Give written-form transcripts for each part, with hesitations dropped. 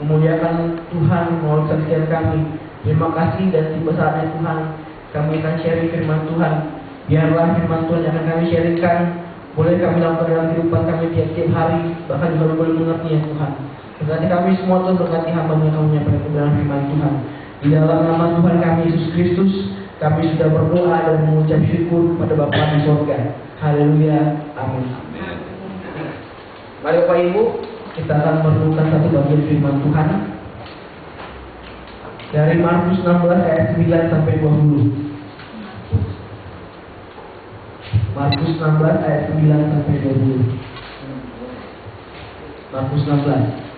memuliakan Tuhan melalui kesaksian kami. Terima kasih dan tiba saatnya Tuhan kami akan sharing firman Tuhan. Biarlah firman Tuhan yang akan kami sharingkan boleh kami lakukan dalam kehidupan kami tiap-tiap hari, bahkan juga boleh mengerti ya Tuhan. Berkati kami semua Tuhan, berkati hamba-Mu yang menyampaikan kebenaran firman Tuhan. Di dalam nama Tuhan kami Yesus Kristus, kami sudah berdoa dan mengucap syukur kepada Bapa di surga. Haleluya, amin. Mari Bapak Ibu, kita akan merenungkan satu bagian firman Tuhan dari Markus 16 ayat 9 sampai 20. Markus 16 ayat 9 sampai 20. Markus 16.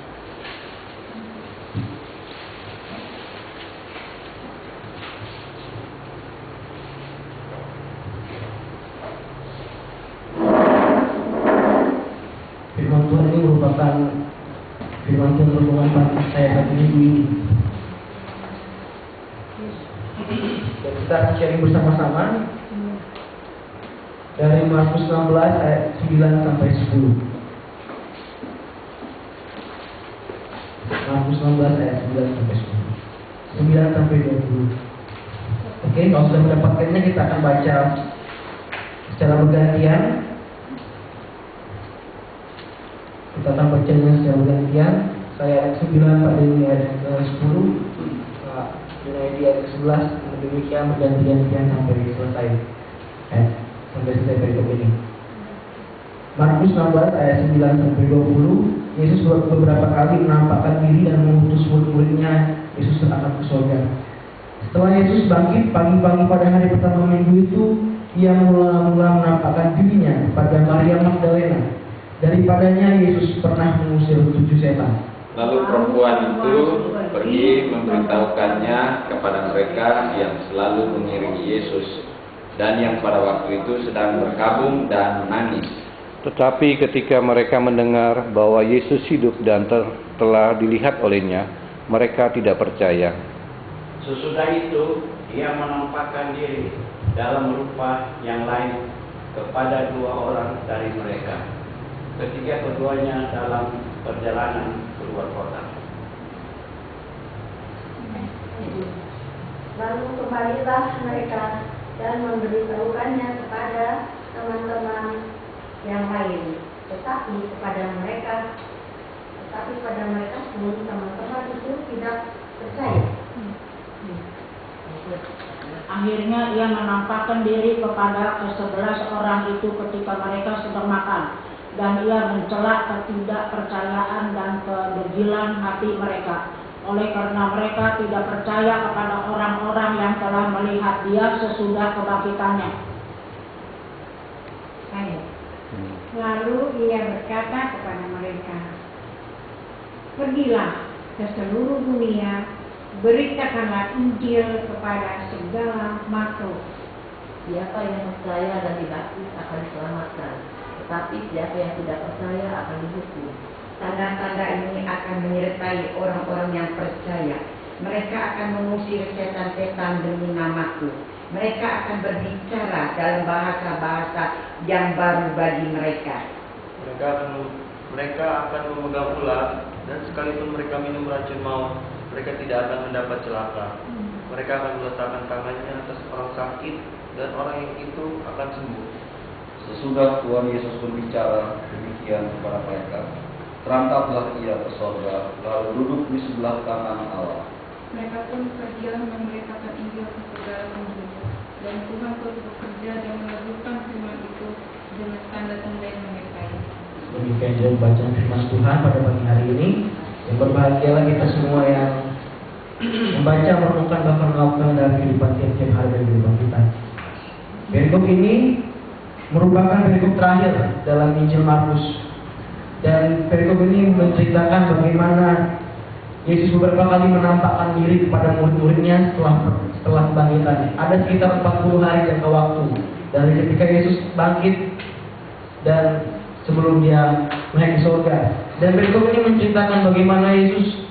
Firman Tuhan ini merupakan firman Tuhan renungan saya satu minggu ini. Dan kita akan sharing bersama-sama dari Markus 16 ayat 9 sampai 10. Markus 16 ayat 9 sampai 10. 9 sampai 20. Oke, kalau sudah mendapatkannya kita akan baca secara bergantian. Kita akan bacanya secara bergantian. Saya ayat 9, Pak Deni ayat 10, Pak Junaidi ayat 11, demikian bergantian sampai selesai. Sampai selesai perikop ini. Markus 16 ayat 9 sampai 20. Yesus beberapa kali menampakkan diri dan mengutus murid-muridnya. Yesus akan ke surga. Setelah Yesus bangkit pagi-pagi pada hari pertama minggu itu, ia mula-mula menampakkan dirinya kepada Maria Magdalena. Daripadanya Yesus pernah mengusir 7 setan. Lalu perempuan itu pergi memberitahukannya kepada mereka yang selalu mengiringi Yesus dan yang pada waktu itu sedang berkabung dan menangis. Tetapi ketika mereka mendengar bahwa Yesus hidup dan telah dilihat olehnya, mereka tidak percaya. Sesudah itu, ia menampakkan diri dalam rupa yang lain kepada 2 orang dari mereka, ketika keduanya dalam perjalanan keluar kota. Lalu kembalilah mereka dan memberitahukannya kepada teman-teman yang lain, tetapi pada mereka pun teman-teman itu tidak percaya. Akhirnya ia menampakkan diri kepada ke-11 orang itu ketika mereka sedang makan, dan ia mencela ketidakpercayaan dan kedegilan hati mereka. Oleh karena mereka tidak percaya kepada orang-orang yang telah melihat dia sesudah kebangkitannya. Lalu ia berkata kepada mereka, "Pergilah ke seluruh dunia, beritakanlah Injil kepada segala makhluk. Siapa yang percaya dan dibaptis akan diselamatkan, tetapi siapa yang tidak percaya akan dihukum. Tanda-tanda ini akan menyertai orang-orang yang percaya. Mereka akan mengusir setan-setan demi namaku. Mereka akan berbicara dalam bahasa-bahasa yang baru bagi mereka. Mereka akan memegang ular, dan sekalipun mereka minum racun maut, mereka tidak akan mendapat celaka. Mereka akan meletakkan tangannya atas orang sakit, dan orang yang itu akan sembuh. Sesudah Tuhan Yesus berbicara demikian kepada mereka, terangkatlah ia ke surga, lalu duduk di sebelah kanan Allah. Mereka pun pergilah memberitakan Injil ke segala penjuru, dan Tuhan terus bekerja dan meneguhkan firman itu dengan tanda-tanda yang menyertai. Demikian juga bacaan firman Tuhan pada pagi hari ini. Yang berbahagialah kita semua yang membaca, merenungkan, bahkan melakukan dalam kehidupan tiap-tiap hari dan kehidupan kita. Perikop ini merupakan perikop terakhir dalam Injil Markus. Dan perikop ini menceritakan bagaimana Yesus beberapa kali menampakkan diri kepada murid-muridnya setelah kebangkitannya. Ada sekitar 40 hari jangka waktu dari ketika Yesus bangkit dan sebelum dia naik ke surga. Dan perikop ini menceritakan bagaimana Yesus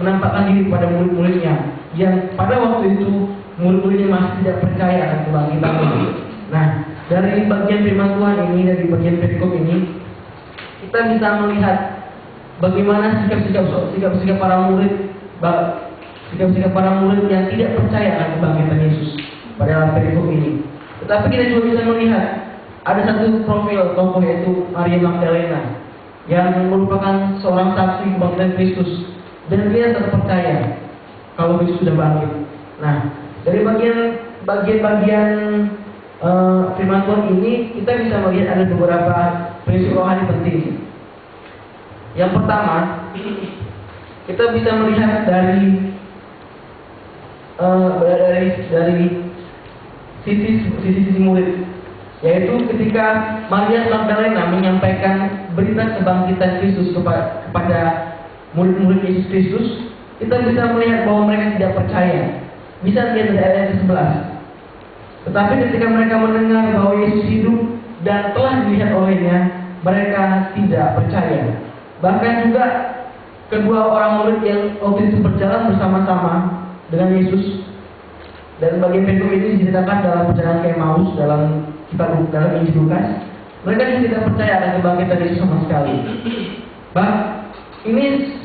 menampakkan diri kepada murid-muridnya yang pada waktu itu murid-muridnya masih tidak percaya akan kebangkitannya. Nah, dari bagian firman Tuhan ini, dari bagian perikop ini, kita bisa melihat bagaimana sikap-sikap para murid, sikap-sikap para murid yang tidak percaya akan kebangkitan Yesus pada dalam perikop ini. Tetapi kita juga bisa melihat ada satu profil tokoh, yaitu Maria Magdalena, yang merupakan seorang saksi kebangkitan Kristus, dan dia tetap percaya kalau Kristus sudah bangkit. Nah, dari bagian firman Tuhan ini kita bisa melihat ada beberapa prinsip rohani penting. Yang pertama, kita bisa melihat dari sisi murid, yaitu ketika Maria Magdalena menyampaikan berita kebangkitan Kristus kepada murid-murid Yesus Kristus, kita bisa melihat bahwa mereka tidak percaya. Bisa lihat dari ayat 11. Tetapi ketika mereka mendengar bahwa Yesus hidup dan telah dilihat olehnya, mereka tidak percaya. Bahkan juga kedua orang murid yang waktu itu berjalan bersama-sama dengan Yesus, dan bagian perikop ini diceritakan dalam perjalanan ke Emmaus dalam Injil Lukas, mereka juga tidak percaya akan kebangkitan Yesus sama sekali. Ini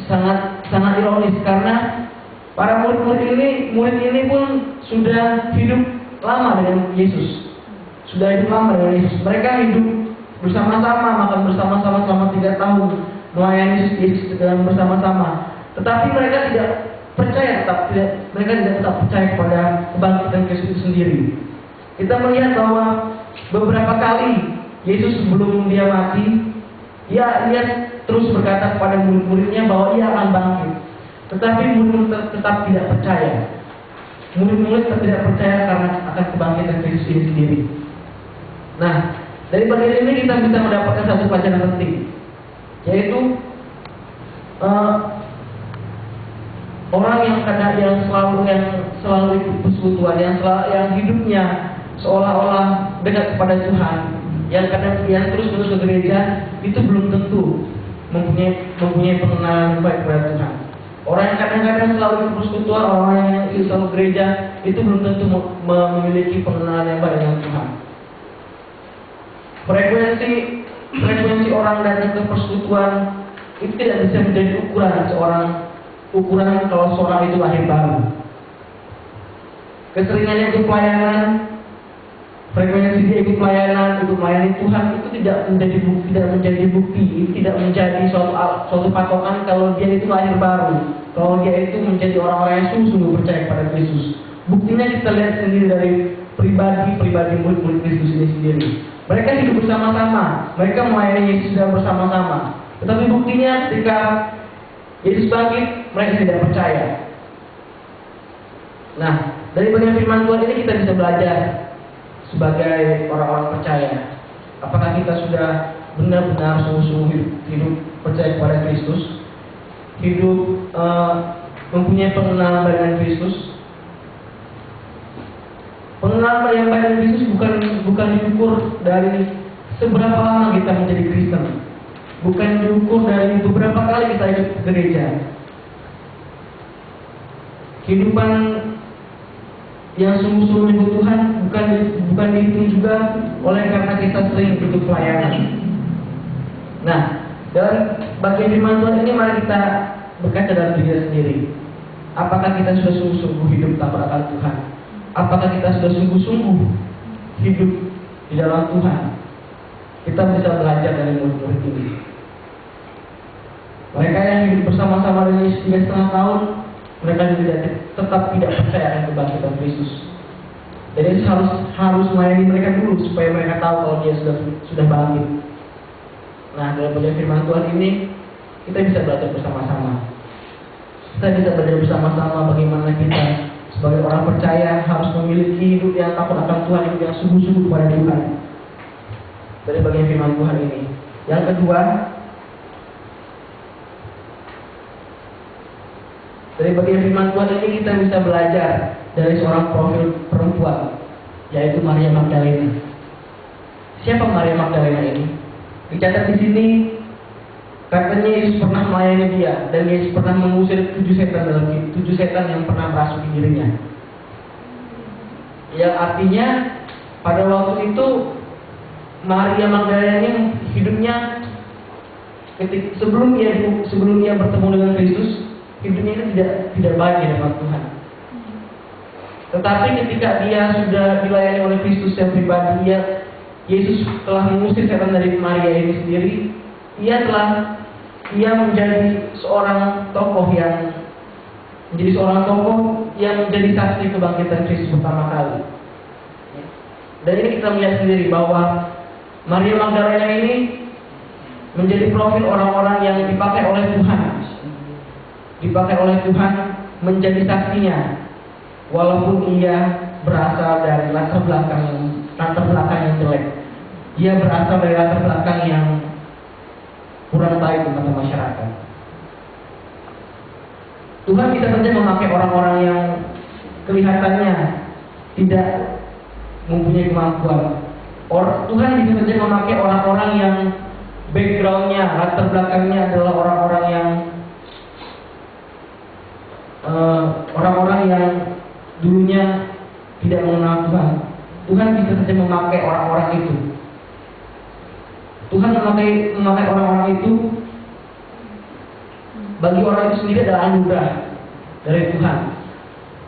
sangat ironis karena para murid ini pun sudah hidup lama dengan Yesus. Mereka hidup bersama-sama, makan bersama-sama selama 3 tahun, melayani Yesus dengan bersama-sama. Tetapi mereka tidak percaya, mereka tidak tetap percaya kepada kebangkitan Kristus itu sendiri. Kita melihat bahwa beberapa kali Yesus sebelum dia mati, dia terus berkata kepada murid-muridnya bahwa ia akan bangkit. Tetapi murid-murid tetap tidak percaya. Murid-murid tidak percaya karena akan kebangkitan Kristus ini sendiri. Nah, dari bagian ini kita bisa mendapatkan satu pelajaran penting, yaitu orang yang selalu ikut persekutuan, yang hidupnya seolah-olah dekat kepada Tuhan, yang terus-menerus ke gereja, itu belum tentu mempunyai pengenalan baik kepada Tuhan. Orang yang kadang-kadang selalu ikut persekutuan, orang yang selalu gereja, itu belum tentu memiliki pengenalan yang baik dengan Tuhan. Frekuensi orang datang ke persekutuan itu tidak bisa menjadi ukuran kalau seorang itu lahir baru. Keseringannya ikut pelayanan, frekuensi dia ikut melayani Tuhan, itu tidak menjadi bukti, tidak menjadi suatu patokan kalau dia itu lahir baru, kalau dia itu menjadi orang-orang yang sungguh-sungguh percaya kepada Kristus. Buktinya kita lihat sendiri dari pribadi murid-murid Kristus ini sendiri. Mereka hidup bersama-sama, mereka melayani Yesus bersama-sama. Tetapi buktinya ketika Yesus bangkit, mereka tidak percaya. Nah, dari bagian firman Tuhan ini kita bisa belajar sebagai orang-orang percaya. Apakah kita sudah benar-benar sungguh-sungguh hidup percaya kepada Kristus, hidup mempunyai pengenalan dengan Kristus? Pengenalan yang baik dengan Kristus bukan diukur dari seberapa lama kita menjadi Kristen, bukan diukur dari beberapa kali kita ikut ke gereja. Kehidupan yang sungguh-sungguh ikut Tuhan bukan dihitung juga oleh karena kita sering ikut pelayanan. Nah, dalam bagian firman Tuhan ini mari kita berkaca dalam diri sendiri. Apakah kita sudah sungguh-sungguh hidup tanpa akan Tuhan? Apakah kita sudah sungguh-sungguh hidup di dalam Tuhan? Kita bisa belajar dari murid-murid ini. Mereka yang hidup bersama-sama dengan Yesus 3,5 tahun, mereka juga tetap tidak percaya akan kebangkitan Kristus. Jadi harus melayani mereka dulu supaya mereka tahu kalau dia sudah bangkit. Nah, dalam bagian firman Tuhan ini kita bisa belajar bersama-sama. Kita bisa belajar bersama-sama bagaimana kita sebagai orang percaya harus memiliki hidup yang takut akan Tuhan, hidup yang sungguh-sungguh kepada Tuhan. Dari bagian firman Tuhan ini. Yang kedua, dari bagian firman Tuhan ini kita bisa belajar dari seorang profil perempuan, yaitu Maria Magdalena. Siapa Maria Magdalena ini? Dicatat di sini, katanya Yesus pernah melayani dia, dan Yesus pernah mengusir 7 setan yang pernah merasuki dirinya. Yang artinya pada waktu itu Maria Magdalena ini hidupnya sebelum dia bertemu dengan Kristus, hidupnya itu tidak baik di hadapan Tuhan. Tetapi ketika dia sudah dilayani oleh Kristus yang pribadi, Yesus telah mengusir setan dari Maria ini sendiri. Ia menjadi seorang tokoh yang menjadi saksi kebangkitan Kristus pertama kali. Dan ini kita melihat sendiri bahwa Maria Magdalena ini menjadi profil orang-orang yang dipakai oleh Tuhan menjadi saksinya, walaupun ia berasal dari latar belakang yang jelek. Dia berasal dari latar belakang yang kurang baik di mata masyarakat. Tuhan bisa saja memakai orang-orang yang kelihatannya tidak mempunyai kemampuan. Tuhan bisa saja memakai orang-orang yang backgroundnya, latar belakangnya adalah orang-orang yang dulunya tidak mengenal Tuhan. Tuhan bisa saja memakai orang-orang itu. Tuhan memakai orang-orang itu. Bagi orang itu sendiri adalah anugerah dari Tuhan.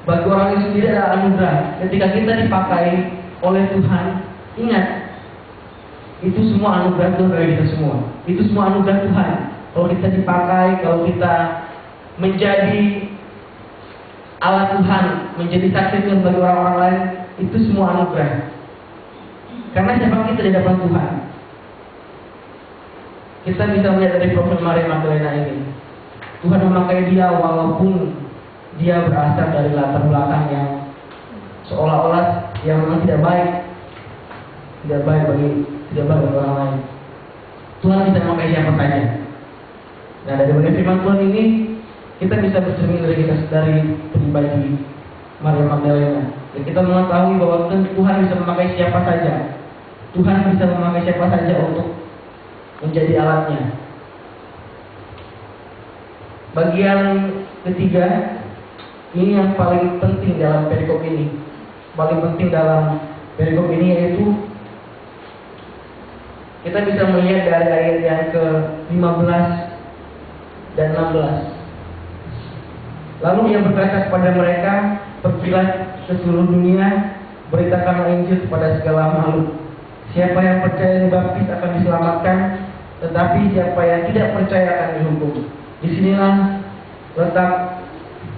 Bagi orang itu sendiri adalah anugerah. Ketika kita dipakai oleh Tuhan, ingat, itu semua anugerah Tuhan bagi kita semua. Itu semua anugerah Tuhan. Kalau kita dipakai, kalau kita menjadi alat Tuhan, menjadi saksi Tuhan bagi orang-orang lain, itu semua anugerah. Karena siapa kita di hadapan Tuhan? Kita bisa melihat dari profil Maria Magdalena ini. Tuhan memakai dia walaupun dia berasal dari latar belakang yang seolah-olah yang memang tidak baik bagi orang lain. Tuhan bisa memakai siapa saja. Nah, dari firman Tuhan ini kita bisa bercermin dari pribadi Maria Magdalena. Dan kita mengetahui bahwa Tuhan bisa memakai siapa saja. Tuhan bisa memakai siapa saja untuk menjadi alatnya. Bagian ketiga, ini yang paling penting dalam perikop ini. Paling penting dalam perikop ini yaitu kita bisa melihat dari ayat yang ke-15 dan 16. Lalu ia berkata kepada mereka, pergilah ke seluruh dunia, beritakanlah Injil kepada segala makhluk. Siapa yang percaya dibaptis akan diselamatkan, tetapi siapa yang tidak percaya akan dihukum. Disinilah letak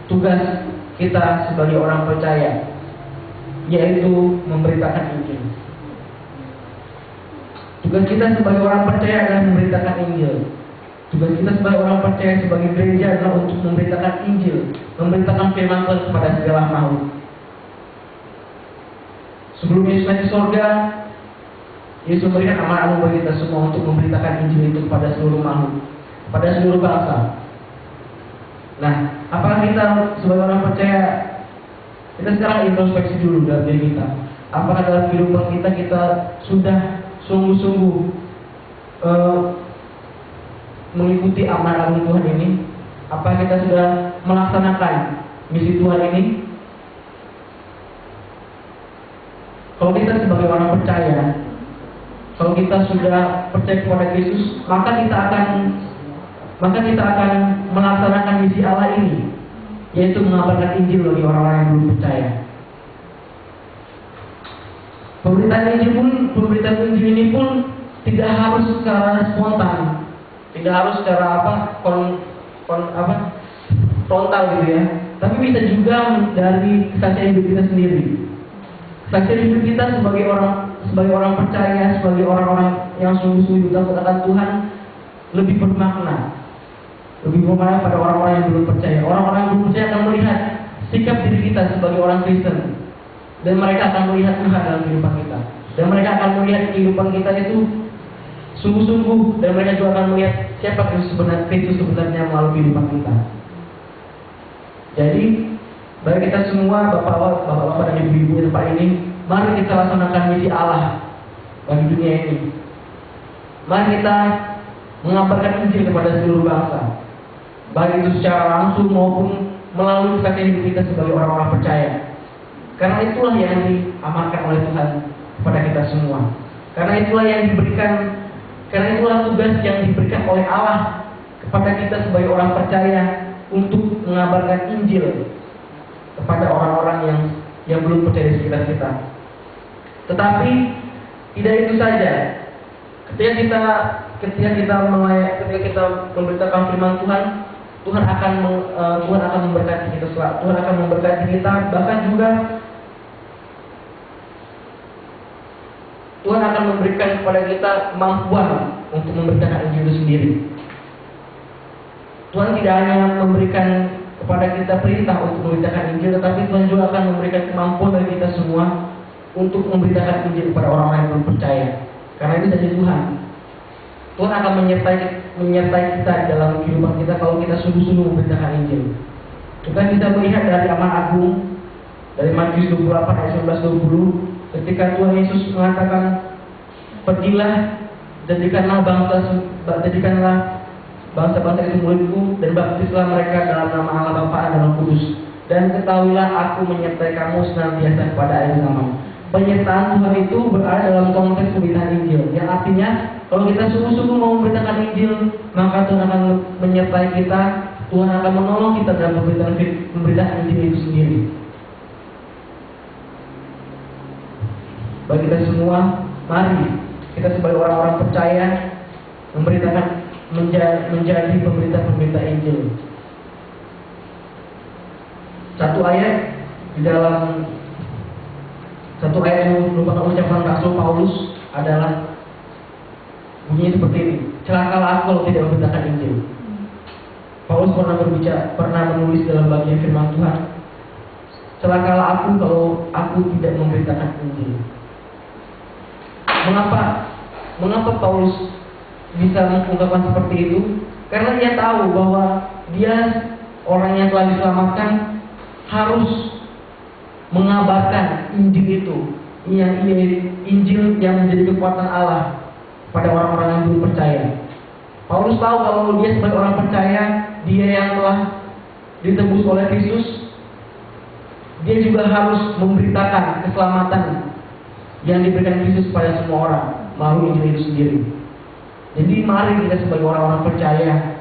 tugas kita sebagai orang percaya, yaitu memberitakan Injil. Tugas kita sebagai orang percaya adalah memberitakan Injil. Tugas kita sebagai orang percaya sebagai gereja adalah untuk memberitakan Injil, memberitakan firman Tuhan kepada segala makhluk. Sebelum Yesus naik ke surga, Yesus memberikan amanat bagi kita semua untuk memberitakan Injil itu kepada seluruh makhluk, kepada seluruh bangsa. Nah, apakah kita sebagai orang percaya, kita sekarang introspeksi dulu dalam diri kita. Apakah dalam kehidupan kita sudah sungguh-sungguh mengikuti amanat Tuhan ini? Apakah kita sudah melaksanakan misi Tuhan ini? Kalau kita sebagai orang percaya, kalau kita sudah percaya kepada Yesus, maka kita akan melaksanakan misi Allah ini, yaitu mengabarkan Injil bagi orang-orang yang belum percaya. Pemberitaan Injil ini pun tidak harus secara spontan, tidak harus secara frontal gitu ya. Tapi bisa juga dari kesaksian hidup kita sendiri. Kesaksian hidup kita sebagai orang percaya, sebagai orang-orang yang sungguh-sungguh takut akan Tuhan lebih bermakna pada orang-orang yang belum percaya. Orang-orang yang belum percaya akan melihat sikap diri kita sebagai orang Kristen, dan mereka akan melihat Tuhan dalam kehidupan kita, dan mereka akan melihat kehidupan kita itu sungguh-sungguh, dan mereka juga akan melihat siapa Kristus sebenarnya melalui kehidupan kita. Jadi bagi kita semua, bapak-bapak dan ibu-ibu di tempat ini, mari kita laksanakan misi Allah bagi dunia ini. Mari kita mengabarkan Injil kepada seluruh bangsa, baik itu secara langsung maupun melalui kesaksian hidup kita sebagai orang-orang percaya. Karena itulah yang diamankan oleh Tuhan kepada kita semua. Karena itulah yang diberikan Karena itulah tugas yang diberikan oleh Allah kepada kita sebagai orang percaya untuk mengabarkan Injil kepada orang-orang yang belum percaya di sekitar kita. Tetapi tidak itu saja. Ketika kita memberitakan firman Tuhan, Tuhan akan memberkati kita. Tuhan akan memberkati kita, bahkan juga Tuhan akan memberikan kepada kita kemampuan untuk memberitakan Injil itu sendiri. Tuhan tidak hanya memberikan kepada kita perintah untuk memberitakan Injil, tetapi Tuhan juga akan memberikan kemampuan bagi kita semua untuk memberitakan Injil kepada orang-orang yang belum percaya. Karena itu dari Tuhan. Tuhan akan menyertai kita dalam kehidupan kita kalau kita sungguh-sungguh memberitakan Injil. Kita bisa melihat dari Aman Agung, dari Matius 28 ayat 19-20, ketika Tuhan Yesus mengatakan, pergilah, jadikanlah bangsa-bangsa itu muridku, dan baptislah mereka dalam nama Allah Bapa dan Roh Kudus, dan ketahuilah aku menyertai kamu senantiasa kepada akhir zaman. Penyertaan Tuhan itu berada dalam konteks pemberitaan Injil, yang artinya kalau kita sungguh-sungguh mau memberitakan Injil, maka Tuhan akan menyertai kita. Tuhan akan menolong kita dalam pemberitaan Injil itu sendiri. Bagi kita semua, mari kita sebagai orang-orang percaya memberitakan, menjadi pemberita-pemberita Injil. Satu ayat yang merupakan ucapan Rasul Paulus adalah bunyinya seperti ini: celakalah aku kalau tidak memberitakan Injil. Paulus pernah menulis dalam bagian firman Tuhan, celakalah aku kalau aku tidak memberitakan Injil. Mengapa Paulus bisa mengungkapkan seperti itu? Karena dia tahu bahwa dia, orang yang telah diselamatkan, harus mengabarkan Injil itu, Injil yang menjadi kekuatan Allah pada orang-orang yang belum percaya. Paulus tahu kalau dia sebagai orang percaya, dia yang telah ditebus oleh Kristus, dia juga harus memberitakan keselamatan yang diberikan Kristus pada semua orang melalui Injil itu sendiri. Jadi mari kita sebagai orang-orang percaya,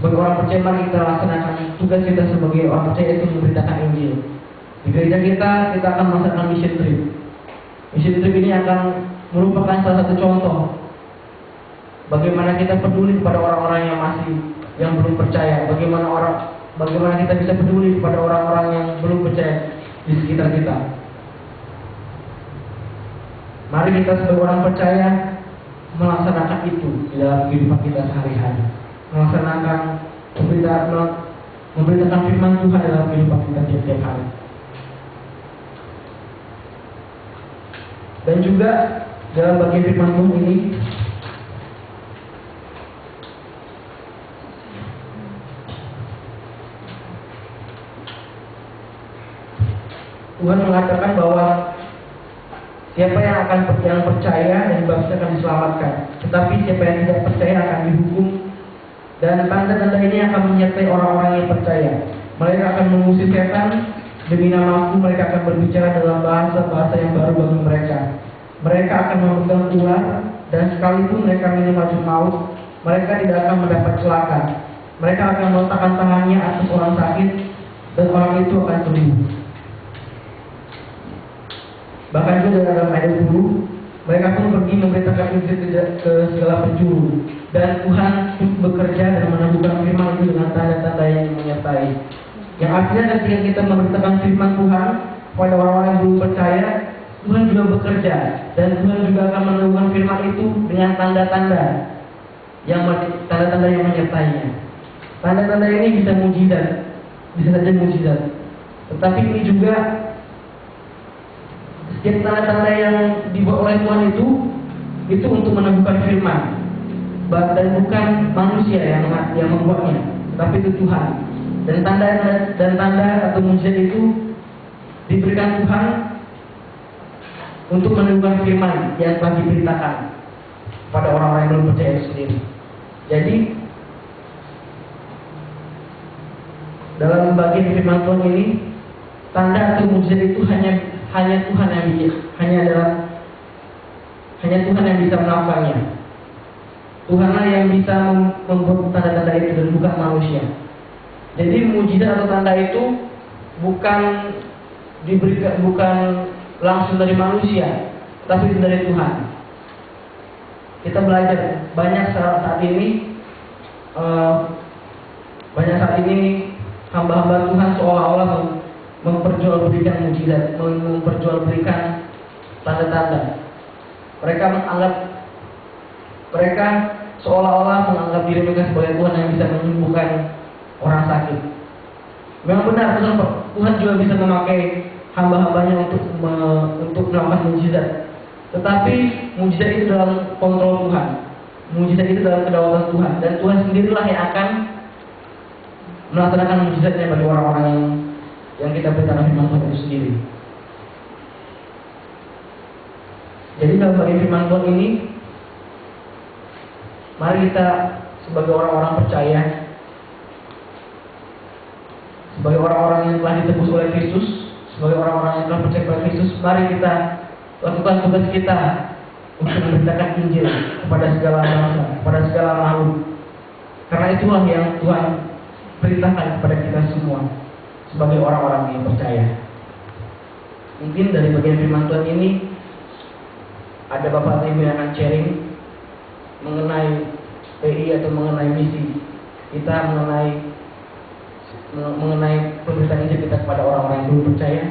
mari kita laksanakan tugas kita sebagai orang percaya, itu memberitakan Injil. Di gereja kita akan melaksanakan mission trip. Mission trip ini akan merupakan salah satu contoh bagaimana kita peduli kepada orang-orang yang belum percaya, bagaimana kita bisa peduli kepada orang-orang yang belum percaya di sekitar kita. Mari kita sebagai orang percaya melaksanakan itu di dalam kehidupan kita sehari-hari, melaksanakan memberitakan firman Tuhan dalam kehidupan kita tiap-tiap hari. Dan juga dalam bagian firman Tuhan ini, Tuhan mengatakan bahwa siapa yang percaya dan dibaptis akan diselamatkan, tetapi siapa yang tidak percaya akan dihukum. Dan tanda-tanda ini akan menyertai orang-orang yang percaya. Mereka akan mengusir setan, demi namaku mereka akan berbicara dalam bahasa-bahasa yang baru bagi mereka. Mereka akan memegang ular, dan sekalipun mereka minum racun maut, mereka tidak akan mendapat celaka. Mereka akan meletakkan tangannya atas orang sakit, dan orang itu akan sembuh. Bahkan juga dalam ayat 20, mereka pun pergi memberitakan Injil ke segala penjuru, dan Tuhan bekerja dan meneguhkan firman itu dengan tanda-tanda yang menyertai. Yang artinya ketika kita memberitakan firman Tuhan kepada orang-orang yang belum percaya, Tuhan juga bekerja, dan Tuhan juga akan meneguhkan firman itu dengan tanda-tanda yang menyertainya. Tanda-tanda ini bisa saja mujizat. Tetapi ini juga setiap tanda-tanda yang dibuat oleh Tuhan itu untuk meneguhkan firman, dan bukan manusia yang membuatnya, tetapi itu Tuhan. Dan tanda atau mujizat itu diberikan Tuhan untuk meneguhkan firman yang telah diberitakan pada orang-orang yang belum percaya itu sendiri. Jadi dalam bagian firman Tuhan ini, tanda atau mujizat itu hanya Tuhan yang bisa melakukannya. Tuhanlah yang bisa membuat tanda-tanda itu dan bukan manusia. Jadi mujizat atau tanda itu bukan langsung dari manusia, tapi dari Tuhan. Kita belajar banyak saat ini hamba-hamba Tuhan seolah-olah memperjualbelikan mujizat, memperjualbelikan tanda-tanda. Mereka seolah-olah menganggap diri mereka sebagai Tuhan yang bisa menyembuhkan orang sakit. Memang benar, Tuhan juga bisa memakai hamba-hambanya untuk melakukan mujizat. Tetapi mujizat itu dalam kontrol Tuhan. Mujizat itu dalam kedaulatan Tuhan. Dan Tuhan sendirilah yang akan melaksanakan mujizatnya bagi orang-orang yang kita beritakan firman Tuhan itu sendiri. Jadi dalam bagian firman Tuhan ini, mari kita sebagai orang-orang percaya, sebagai orang-orang yang telah ditebus oleh Kristus, sebagai orang-orang yang telah percaya pada Kristus, mari kita lakukan tugas kita untuk memberitakan Injil kepada segala bangsa, kepada segala makhluk. Karena itulah yang Tuhan perintahkan kepada kita semua sebagai orang-orang yang percaya. Mungkin dari bagian firman Tuhan ini ada Bapak Ibu yang akan sharing mengenai PI atau mengenai misi kita, mengenai pemberitaan Injil kita kepada orang-orang yang belum percaya.